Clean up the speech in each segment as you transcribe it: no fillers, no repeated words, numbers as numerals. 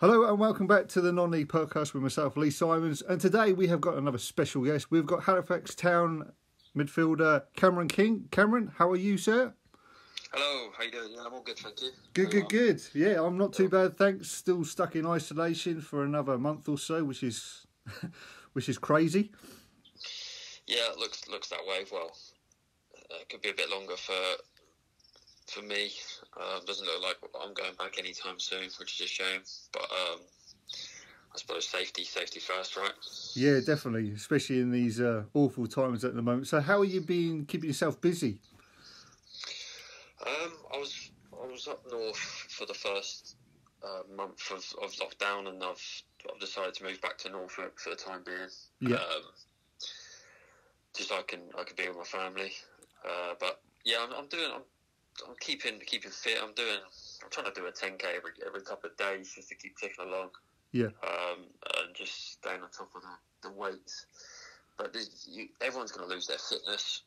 Hello and welcome back to the Non-League Podcast with myself, Lee Simons. And today we have got another special guest. We've got Halifax Town midfielder Cameron King. Cameron, how are you, sir? Hello, how you doing? Yeah, I'm all good, thank you. Good. Yeah, I'm not too bad, thanks. Still stuck in isolation for another month or so, which is crazy. Yeah, it looks that way. Well, it could be a bit longer for me. Doesn't look like I'm going back anytime soon, which is a shame. But I suppose safety first, right? Yeah, definitely, especially in these awful times at the moment. So, how are you keeping yourself busy? I was up north for the first month of lockdown, and I've decided to move back to Norfolk for the time being. Yeah. Just so I can be with my family. But yeah, I'm keeping fit. I'm trying to do a 10k every couple of days just to keep ticking along. Yeah. And just staying on top of the weights. But everyone's going to lose their fitness,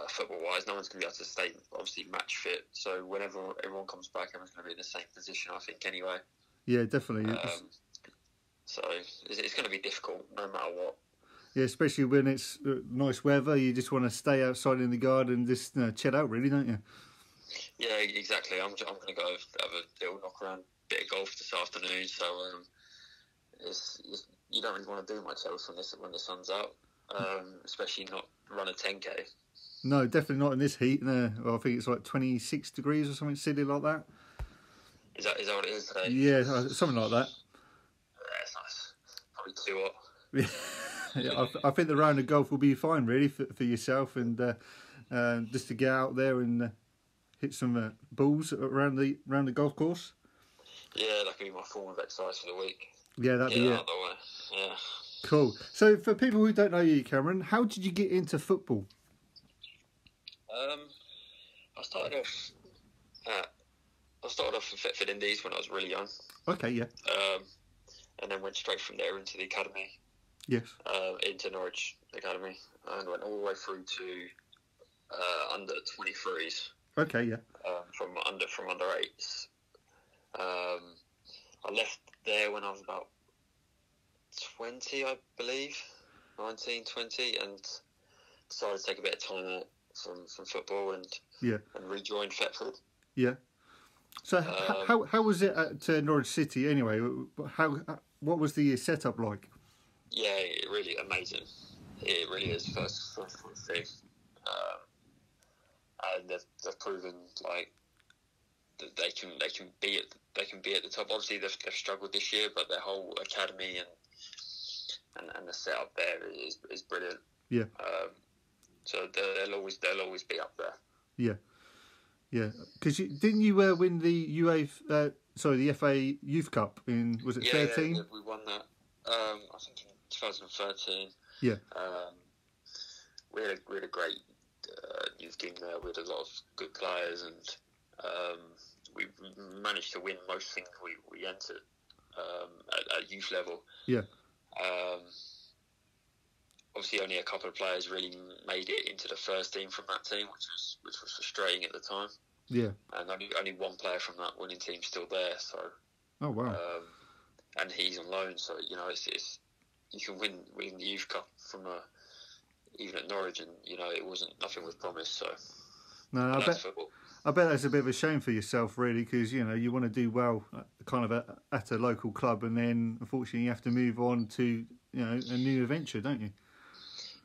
football-wise. No one's going to be able to stay, obviously, match fit. So whenever everyone comes back, everyone's going to be in the same position, I think, anyway. Yeah, definitely. So it's going to be difficult, no matter what. Yeah, especially when it's nice weather. You just want to stay outside in the garden and just chill out, really, don't you? Yeah, exactly. I'm going to go have a little knock around, bit of golf this afternoon. So you don't really want to do much else when the sun's out, especially not run a 10k. No, definitely not in this heat. No, well, I think it's like 26 degrees or something silly like that. Is that what it is today? Yeah, something like that. Yeah, it's nice. Probably too hot. Yeah, I think the round of golf will be fine, really, for yourself, and just to get out there and hit some balls around the golf course. Yeah, that could be my form of exercise for the week. Yeah, that'd be it. Out the way. Yeah. Cool. So, for people who don't know you, Cameron, how did you get into football? I started off in Thetford Indies when I was really young. Okay, yeah. And then went straight from there into the academy. Yes. Into Norwich Academy, and went all the way through to under 23s. Okay, yeah. From under 8s. I left there when I was about 20, I believe, 19, 20, and decided to take a bit of time out from football and rejoin Thetford. Yeah. So how was it at Norwich City anyway? What was the setup like? Yeah, really amazing. It really is first thing. And they've proven like that they can be at the top. Obviously, they've struggled this year, but their whole academy and the setup there is brilliant. Yeah. So they'll always be up there. Yeah. Yeah. Because didn't you win the the FA Youth Cup in 13? Yeah, we won that. I think in 2013. Yeah. We had a great youth team there. We had a lot of good players, and we managed to win most things we entered at youth level. Yeah. Obviously, only a couple of players really made it into the first team from that team, which was frustrating at the time. Yeah. And only one player from that winning team still there. So. Oh wow. And he's on loan, so it's you can win the youth cup from even at Norwich, and nothing was promised. So no, I bet that's a bit of a shame for yourself, really, because you want to do well, kind of at a local club, and then unfortunately you have to move on to a new adventure, don't you?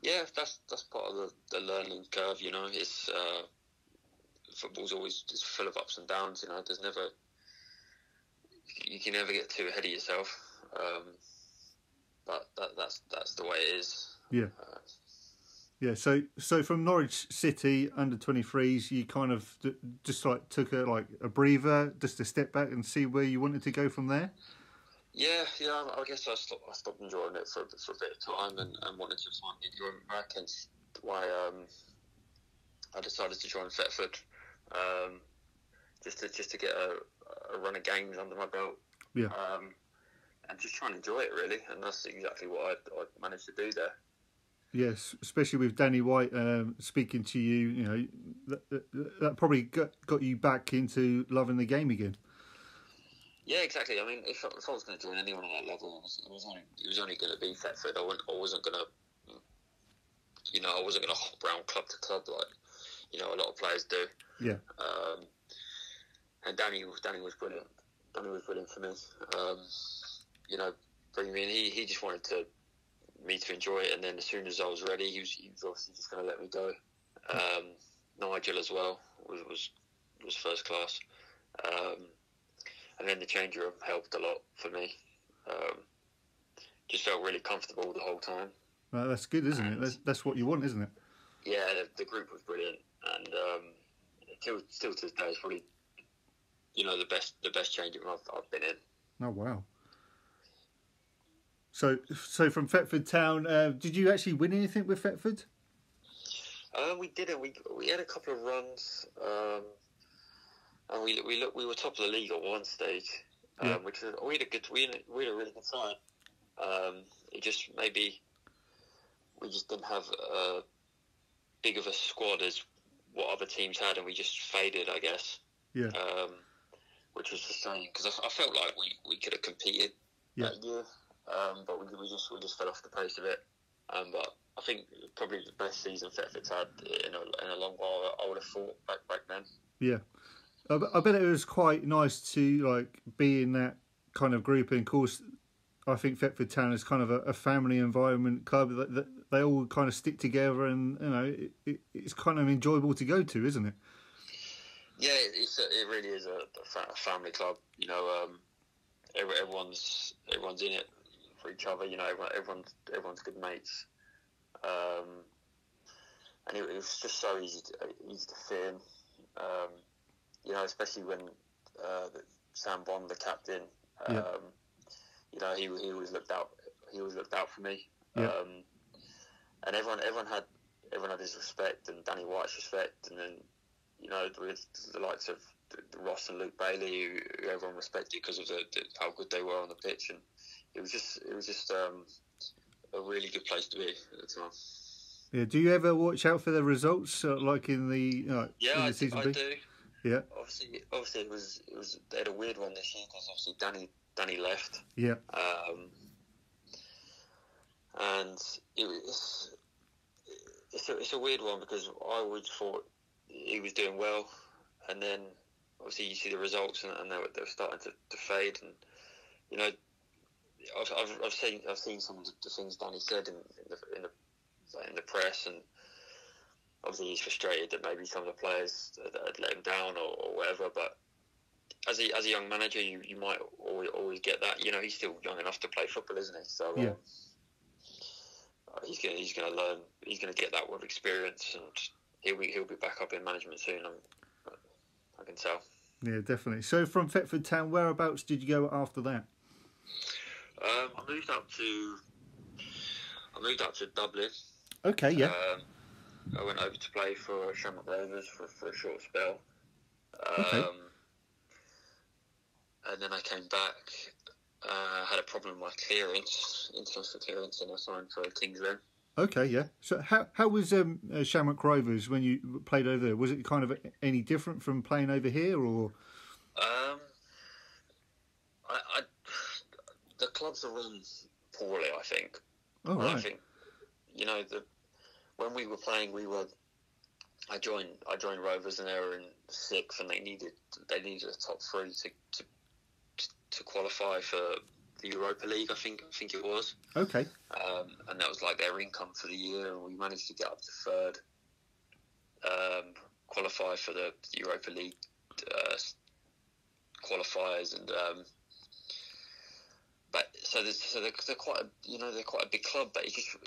Yeah, that's part of the learning curve. It's football's always just full of ups and downs. You can never get too ahead of yourself, but that's the way it is. Yeah. Yeah. So from Norwich City under 23s, you kind of just like took a breather, just to step back and see where you wanted to go from there. Yeah. I guess I stopped enjoying it for a bit of time and wanted to find the enjoyment back, and why I decided to join Thetford, just to get a run of games under my belt. Yeah. And just trying to enjoy it, really, and that's exactly what I managed to do there. Yes, especially with Danny White speaking to you, that probably got you back into loving the game again. Yeah, exactly. I mean, if I was going to join anyone at that level, it was only going to be Thetford. I wasn't going to, I wasn't going to hop around club to club like, a lot of players do. Yeah. And Danny was brilliant. Danny was brilliant for me. Bring me in. He just wanted me to enjoy it, and then as soon as I was ready, he was obviously just going to let me go. Nigel as well was first class. And then the change room helped a lot for me. Just felt really comfortable the whole time. Well, that's good, isn't it? That's what you want, isn't it? Yeah, the group was brilliant, and still to this day, it's probably the best change room I've been in. Oh wow! So from Thetford Town, did you actually win anything with Thetford? We didn't. We had a couple of runs. And we were top of the league at one stage, which was we had a really good side. It just maybe we just didn't have big of a squad as what other teams had, and we just faded, I guess. Yeah. Which was frustrating because I felt like we could have competed that year, but we just fell off the pace of it. But I think probably the best season Thetford's had in a long while. I would have thought back then. Yeah. I bet it was quite nice to be in that kind of group, and of course, I think Thetford Town is kind of a family environment club that they all kind of stick together, and it's kind of enjoyable to go to, isn't it? Yeah, it really is a family club. Everyone's in it for each other. Everyone's good mates, and it was just so easy to fit in. Especially when Sam Bond, the captain, he always looked out. He always looked out for me, and everyone had his respect, and Danny White's respect, and then with the likes of Ross and Luke Bailey, who everyone respected because of how good they were on the pitch, and it was just a really good place to be at the time. Yeah. Do you ever watch out for the results, like in the in the season? I do. Yeah. Obviously, it was they had a weird one this year because obviously Danny left. Yeah. And it's a weird one because I always thought he was doing well, and then obviously you see the results and they were starting to fade, and I've seen some of the things Danny said in the press, and obviously he's frustrated that maybe some of the players had let him down or whatever. But as a young manager, you might always get that. He's still young enough to play football, isn't he? So yeah. He's going to learn. He's going to get that with experience, and he'll be back up in management soon. I can tell. Yeah, definitely. So from Thetford Town, whereabouts did you go after that? I moved up to Dublin. Okay, yeah. I went over to play for Shamrock Rovers for a short spell. Okay. And then I came back. Had a problem with my international clearance, and I signed for Kings Lynn. Okay, yeah. So how was Shamrock Rovers when you played over there? Was it kind of any different from playing over here, or? The clubs are run poorly, I think. Oh, right. I think when we were playing, I joined Rovers, and they were in sixth, and they needed a top three to qualify for the Europa League. I think it was. Okay. And that was like their income for the year, and we managed to get up to third, qualify for the Europa League qualifiers, and but they're quite a big club, but it's just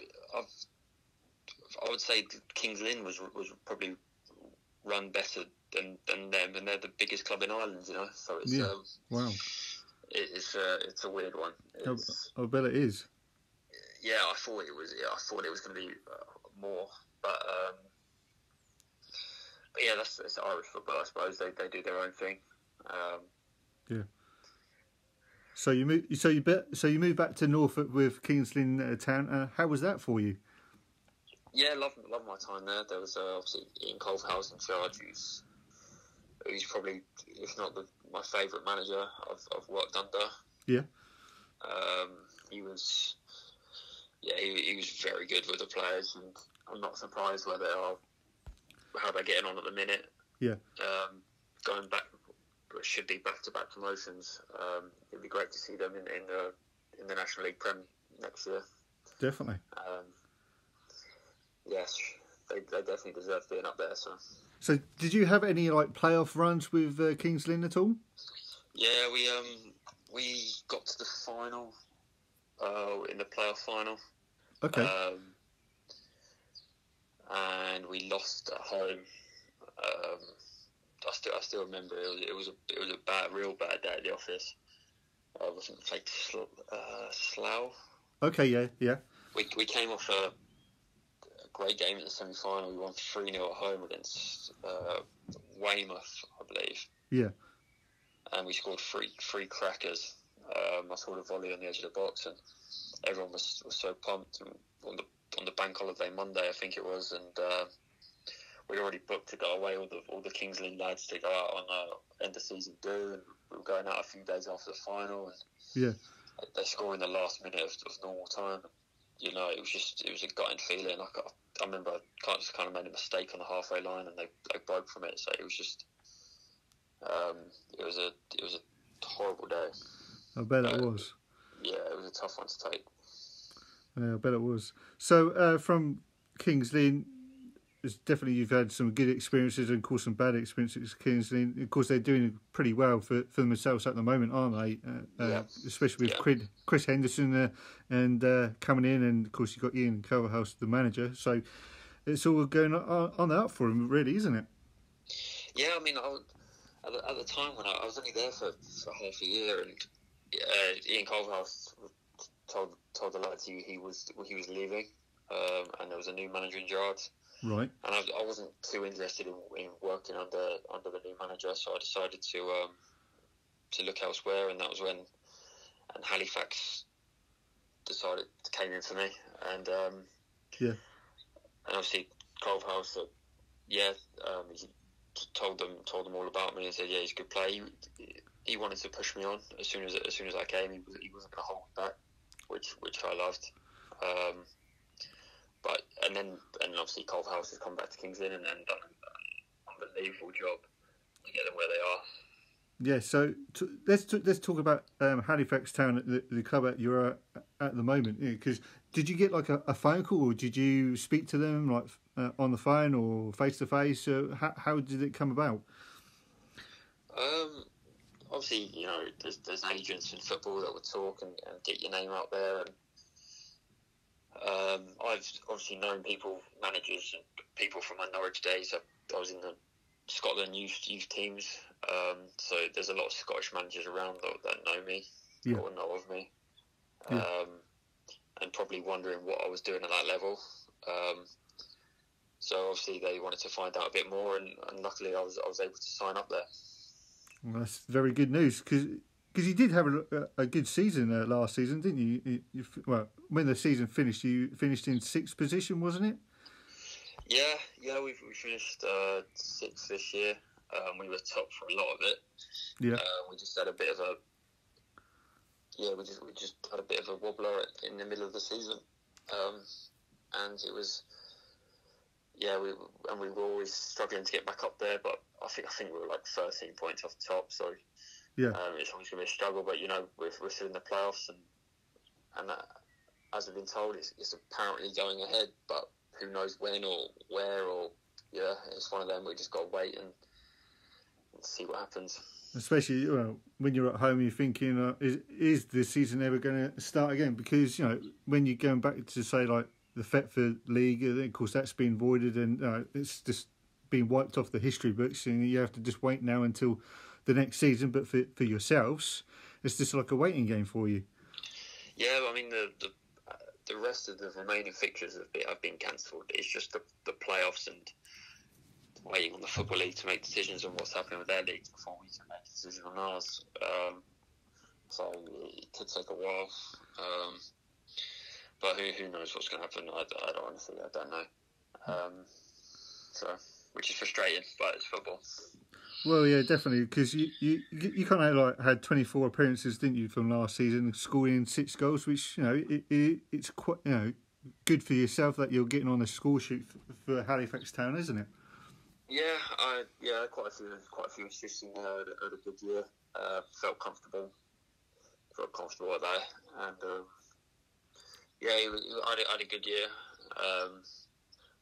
I would say Kings Lynn was probably run better than them, and they're the biggest club in Ireland, So it's wow. It's a weird one. I bet it is. Yeah, I thought it was going to be more, but yeah, that's Irish football, I suppose. They do their own thing. Yeah. So you moved back to Norfolk with Kings Lynn Town. How was that for you? Yeah, love my time there. There was obviously Ian Colfahouse in charge, who's he's probably, if not my favourite manager I've worked under. Yeah. He was very good with the players, and I'm not surprised where they are, how they're getting on at the minute. Yeah. Going back, should be back-to-back promotions. It'd be great to see them in the National League Prem next year. Definitely. Yes, they definitely deserve being up there. So, did you have any like playoff runs with Kings Lynn at all? Yeah, we got to the final, in the playoff final. Okay. And we lost at home. I still remember it was a real bad day at the office. I think we played Slough. Okay, yeah. We came off a great game in the semi-final. We won 3-0 at home against Weymouth, I believe. Yeah. And we scored three crackers. I scored a volley on the edge of the box, and everyone was so pumped. And on the bank holiday Monday, I think it was, and we'd already booked to go away. All the Kings Lynn lads to go out on end of season do, and we were going out a few days after the final. And yeah, they score in the last minute of normal time. You know, it was a gutting feeling. I remember I just kind of made a mistake on the halfway line, and they broke from it. So it was just, it was a horrible day. I bet it was. Yeah, it was a tough one to take. I bet it was. So from Kings Lynn, it's definitely you've had some good experiences and, of course, some bad experiences at Kings Lynn. Of course, they're doing pretty well for themselves at the moment, aren't they? Yeah. Especially with Chris Henderson and coming in, and, of course, you've got Ian Culverhouse, the manager. So it's all going on the up for them, really, isn't it? Yeah, I mean, at the time when I was only there for half a year, and Ian Culverhouse told the lads he was leaving, and there was a new manager in charge. Right. And I wasn't too interested in working under the new manager, so I decided to look elsewhere, and that was when Halifax came in for me, and yeah. And obviously Culverhouse, he told them all about me and said, yeah, he's a good player. He wanted to push me on as soon as I came. He wasn't going to hold me back, which I loved. And obviously Culverhouse has come back to Kings Lynn and done an unbelievable job to get them where they are. Yeah, so let's talk about Halifax Town, the club that you're at the moment. Because did you get like a phone call, or did you speak to them like on the phone or face to face? How did it come about? Obviously, you know, there's agents in football that would talk and get your name out there, and I've obviously known managers and people from my Norwich days. I was in the Scotland youth teams, so there's a lot of Scottish managers around that know me or know of me, and probably wondering what I was doing at that level. So obviously they wanted to find out a bit more, and luckily I was able to sign up there. Well, that's very good news, because you did have a good season last season, didn't you? Well, when the season finished, you finished in 6th position, wasn't it? Yeah, we finished 6th this year. We were top for a lot of it. Yeah. We just had a bit of we just had a bit of a wobbler in the middle of the season, and it was. Yeah, we were always struggling to get back up there, but I think we were like 13 points off the top, so yeah, it's always going to be a struggle. But you know, we're still in the playoffs, and that, as I've been told, it's apparently going ahead, but who knows when or where, or it's one of them. We just got to wait and see what happens. Especially when you're at home, you're thinking, is the season ever going to start again? Because when you're going back to say like the Thetford League, of course that's been voided, and it's just been wiped off the history books, and you have to just wait now until the next season. But for yourselves, it's just like a waiting game for you. Yeah, I mean the rest of the remaining fixtures have been cancelled. It's just the playoffs and waiting on the Football League to make decisions on what's happening with their leagues before we can make a decision on ours. So it could take a while. But who knows what's going to happen? I don't honestly, I don't know. So which is frustrating, but it's football. Well, yeah, definitely, because you kind of like had 24 appearances, didn't you, from last season, scoring 6 goals, which it's quite good for yourself that you're getting on a score sheet for Halifax Town, isn't it? Yeah, quite a few assists in there. Had a good year. Felt comfortable at that, and I had a good year.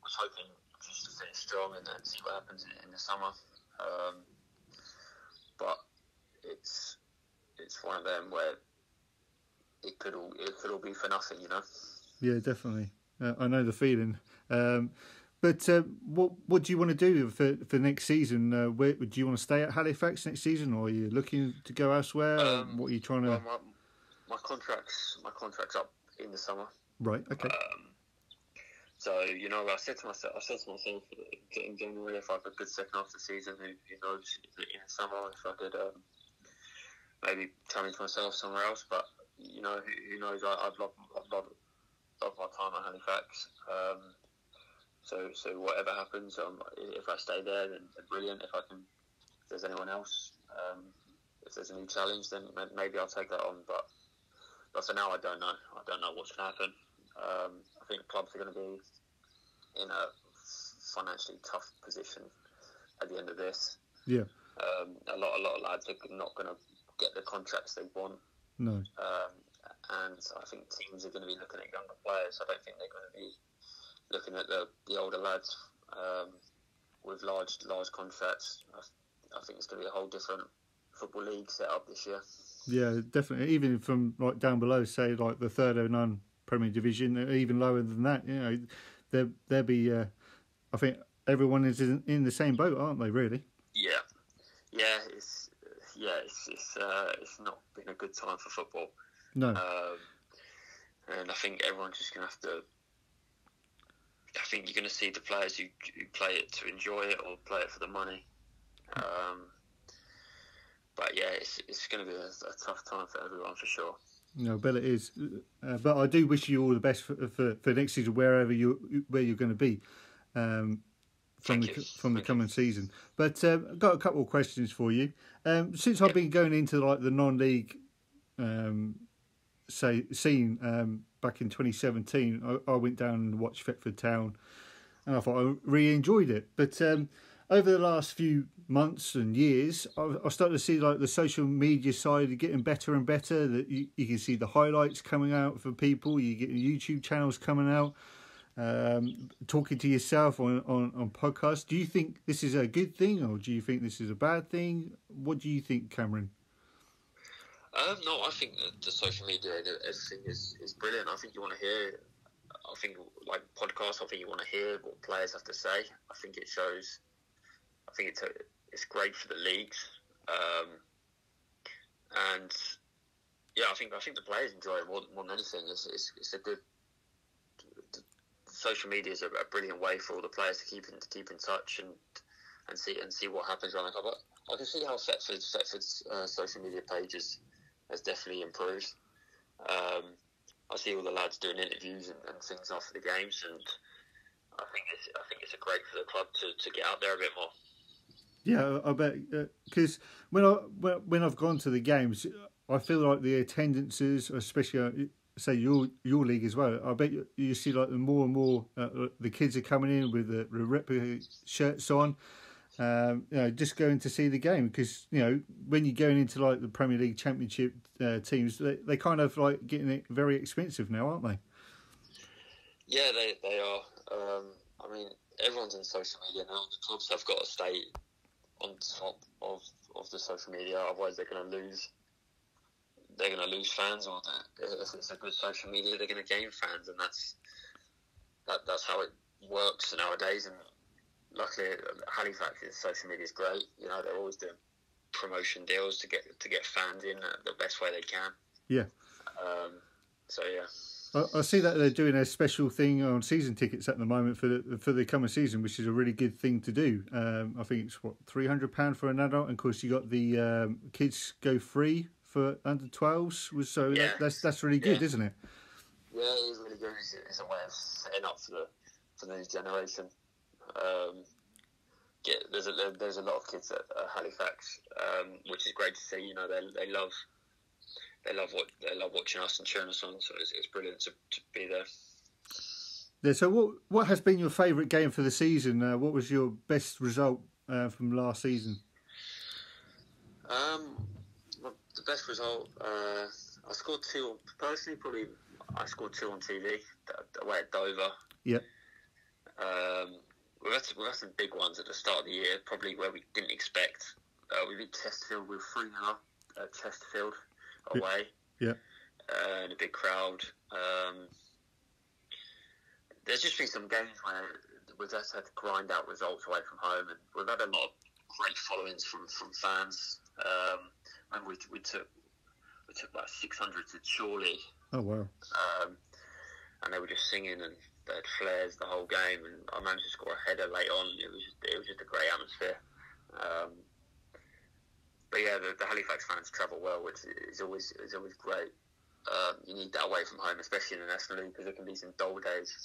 Was hoping just to finish strong and see what happens in the summer. But it's one of them where it could all be for nothing, Yeah, definitely. I know the feeling. But what do you want to do for next season? Where do you want to stay at Halifax next season, or are you looking to go elsewhere? What are you trying to? Well, my contract's up in the summer. Right. Okay. So I said to myself in January, if I have a good second half of the season, who knows in the summer if I could maybe challenge myself somewhere else. But who knows? I'd love my time at Halifax. So whatever happens, if I stay there, then brilliant. If there's anyone else, if there's a new challenge, then maybe I'll take that on. But for now, I don't know. I don't know what's going to happen. I think clubs are going to be in a financially tough position at the end of this. Yeah. A lot of lads are not going to get the contracts they want. No. And I think teams are going to be looking at younger players. I don't think they're going to be looking at the older lads with large contracts. I think it's going to be a whole different football league set up this year. Yeah, definitely. Even from like down below, say like the third or none Premier Division, even lower than that, there'll be. I think everyone is in the same boat, aren't they? Really? Yeah. It's not been a good time for football. No. And I think everyone's just going to have to. I think you're going to see the players who play it to enjoy it or play it for the money. But yeah, it's going to be a tough time for everyone for sure. No, I bet it is. But I do wish you all the best for next season, where you're going to be from the coming season. But I've got a couple of questions for you. Since I've been going into like the non-league scene back in 2017, I went down and watched Thetford Town, and I thought I really enjoyed it. But over the last few months and years, I started to see like the social media side getting better and better. That you can see the highlights coming out for people. You get YouTube channels coming out, talking to yourself on podcasts. Do you think this is a good thing, or do you think this is a bad thing? What do you think, Cameron? No, I think that the social media and everything is brilliant. I think you want to hear. I think like podcasts. I think you want to hear what players have to say. I think it shows. I think it's great for the leagues, and yeah, I think the players enjoy it more than anything. It's a good. Social media is a brilliant way for all the players to keep in touch and see what happens around the club. I can see how Thetford's social media pages has definitely improved. I see all the lads doing interviews and things after the games, and I think it's a great for the club to get out there a bit more. Yeah, I bet, because when I've gone to the games, I feel like the attendances, especially say your league as well. I bet you see like more and more the kids are coming in with the replica shirts on. Just going to see the game, because when you're going into like the Premier League Championship teams, they kind of like getting it very expensive now, aren't they? Yeah, they are. I mean, everyone's in social media now. The clubs have got to stay on top of the social media, otherwise they're going to lose. They're going to lose fans, or if it's a good social media, they're going to gain fans, and that's how it works nowadays. And luckily, Halifax's social media is great. They're always doing promotion deals to get fans in the best way they can. Yeah. So yeah. I see that they're doing a special thing on season tickets at the moment for the coming season, which is a really good thing to do. I think it's £300 for an adult, and of course you got the kids go free for under 12s. So yeah. That's really good, isn't it? Yeah, it is really good. It's a way of setting up for the new generation. there's a lot of kids at Halifax, which is great to see. You know, they love watching us and cheering us on. So it's brilliant to be there. Yeah. So what has been your favourite game for the season? What was your best result from last season? The best result, I scored two. Personally, probably I scored two on TV away at Dover. Yeah. We've had some big ones at the start of the year, probably where we didn't expect. We beat Chesterfield with 3-0 at Chesterfield away. Yeah. And a big crowd. There's just been some games where we've just had to grind out results away from home, and we've had a lot of great followings from fans. And we took about 600 to Chorley. Oh wow! And they were just singing, and they had flares the whole game, and I managed to score a header late on. It was just a great atmosphere. But yeah, the Halifax fans travel well, which is always great. You need that away from home, especially in the National League, because there can be some dull days.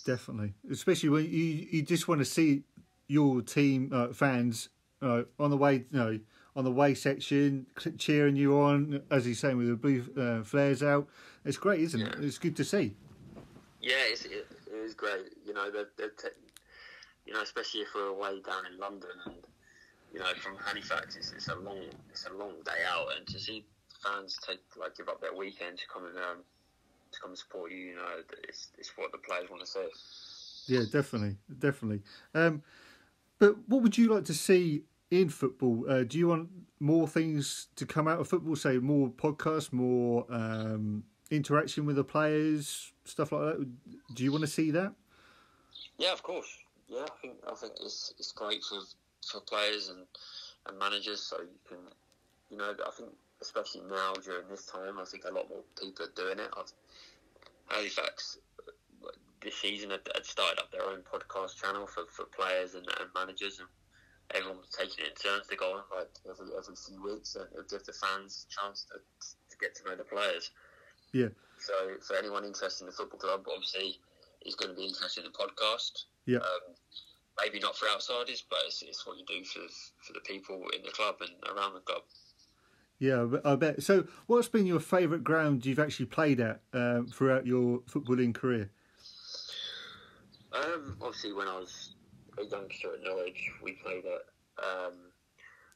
Definitely, especially when you just want to see your team fans on the way, on the way section, cheering you on, as he's saying, with the blue flares out. It's great, isn't it? It's good to see. Yeah, it is great. You know, especially if we're away down in London, and from Halifax, it's a long day out, and to see fans give up their weekend to come and support you, it's what the players want to see. Yeah, definitely. But what would you like to see in football? Do you want more things to come out of football? Say more podcasts, more interaction with the players, stuff like that. Do you want to see that? Yeah, of course. Yeah, I think it's great for players and managers. So you can, I think especially now during this time, I think a lot more people are doing it. Halifax this season had started up their own podcast channel for players and managers, and everyone was taking it in turns to go on every few weeks, and it would give the fans a chance to get to know the players. Yeah. So for anyone interested in the football club, obviously is going to be interested in the podcast. Yeah. Maybe not for outsiders, but it's what you do for the people in the club and around the club. Yeah, I bet. So what's been your favourite ground you've actually played at throughout your footballing career? Obviously, when I was a youngster at Norwich, we played at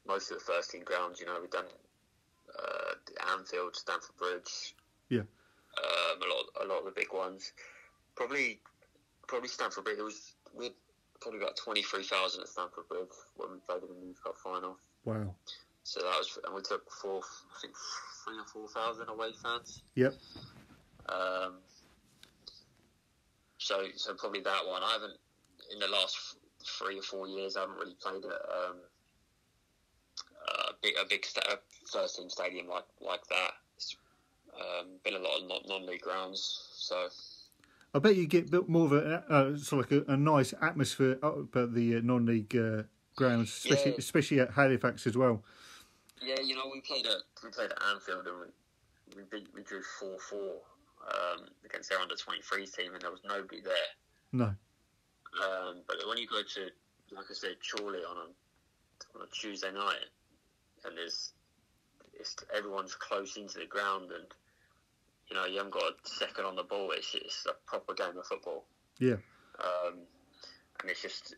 most of the first team grounds. We've done Anfield, Stamford Bridge. Yeah. A lot of the big ones. Probably Stamford Bridge. We had probably about 23,000 at Stamford Bridge when we played in the Youth Cup final. Wow. So that was, and we took 3,000 or 4,000 away fans. Yep. So probably that one. I haven't, in the last 3 or 4 years, I haven't really played at a big first team stadium like that. It's been a lot of non-league grounds. So I bet you get a bit more of a nice atmosphere up at the non-league grounds, especially at Halifax as well. Yeah, we played at Anfield, and we drew 4-4 against their under-23s team, and there was nobody there. No. But when you go to, like I said, Chorley on a Tuesday night, and everyone's close into the ground, and you haven't got a second on the ball. It's a proper game of football. Yeah. And it's just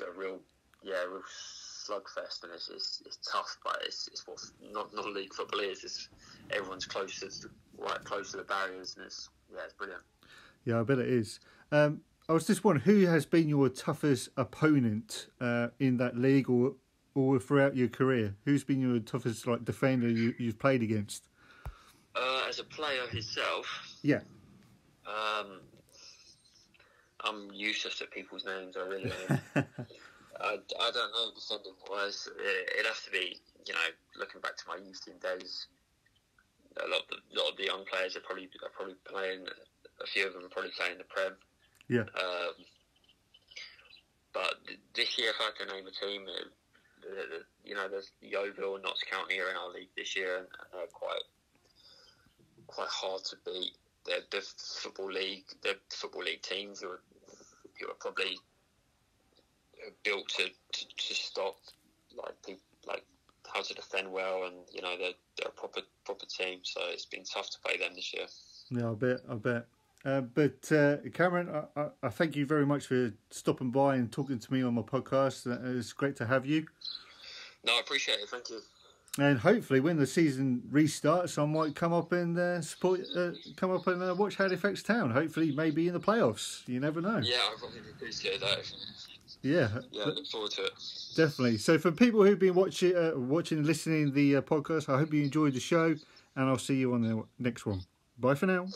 a real slugfest, and it's tough, but it's what non-league football is. It's everyone's close to the barriers, and it's brilliant. Yeah, I bet it is. I was just wondering, who has been your toughest opponent in that league or throughout your career? Who's been your toughest defender you've played against? As a player himself, yeah. I'm useless at people's names. I really am. I don't know defending wise. It'd have to be, looking back to my youth team days. A lot of the young players are probably playing. A few of them are probably playing the Prem. Yeah. But this year, if I had to name a team, there's Yeovil and Notts County are in our league this year, and they're quite hard to beat. They're football league teams who are probably built to stop people, how to defend well, and they're a proper team. So it's been tough to play them this year. Yeah, I bet. But Cameron, I thank you very much for stopping by and talking to me on my podcast. It's great to have you. No, I appreciate it. Thank you. And hopefully, when the season restarts, I might come up and watch Halifax Town. Hopefully, maybe in the playoffs. You never know. Yeah, I really appreciate that. Yeah, look forward to it. Definitely. So, for people who've been watching and listening to the podcast, I hope you enjoyed the show, and I'll see you on the next one. Bye for now.